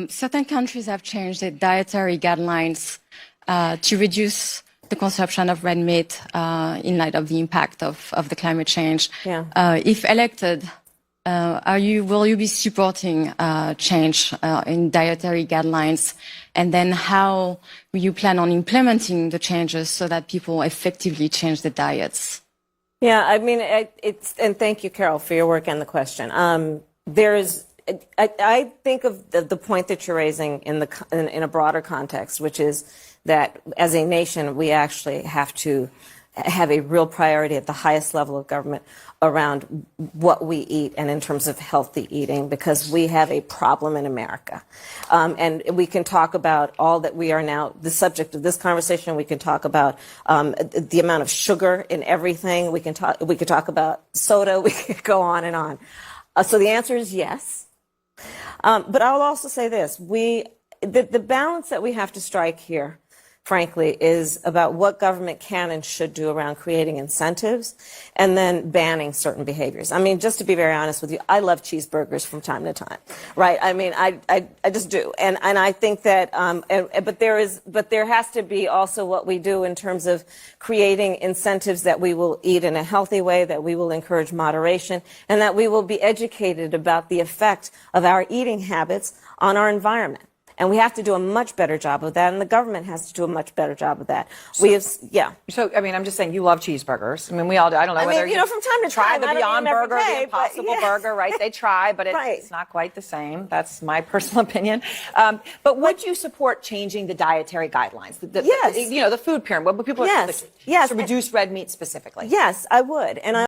certain countries have changed their dietary guidelines to reduce the consumption of red meat in light of the impact of the climate change. Yeah. If elected, will you be supporting change in dietary guidelines? And then how will you plan on implementing the changes so that people effectively change their diets? Yeah, I mean, and thank you, Carol, for your work and the question. I think of the point that you're raising in a broader context, which is that as a nation, we actually have to have a real priority at the highest level of government around what we eat and in terms of healthy eating, because we have a problem in America. And we can talk about all that we are now, the subject of this conversation, we can talk about the amount of sugar in everything, we could talk about soda, we could go on and on. So the answer is yes. But I'll also say this, the balance that we have to strike here, frankly, is about what government can and should do around creating incentives and then banning certain behaviors. I mean, just to be very honest with you, I love cheeseburgers from time to time, right? I mean, I just do. And I think that, but there has to be also what we do in terms of creating incentives that we will eat in a healthy way, that we will encourage moderation, and that we will be educated about the effect of our eating habits on our environment. And we have to do a much better job of that, and the government has to do a much better job of that. So, I mean, I'm just saying, you love cheeseburgers. I mean, we all do. I don't know whether you know, from time to try time, the Beyond Burger, day, the Impossible Burger, right? They try, but it's not quite the same. That's my personal opinion. But would you support changing the dietary guidelines? Yes. You know, the food pyramid. What people yes. to reduce red meat specifically. Yes, I would. And I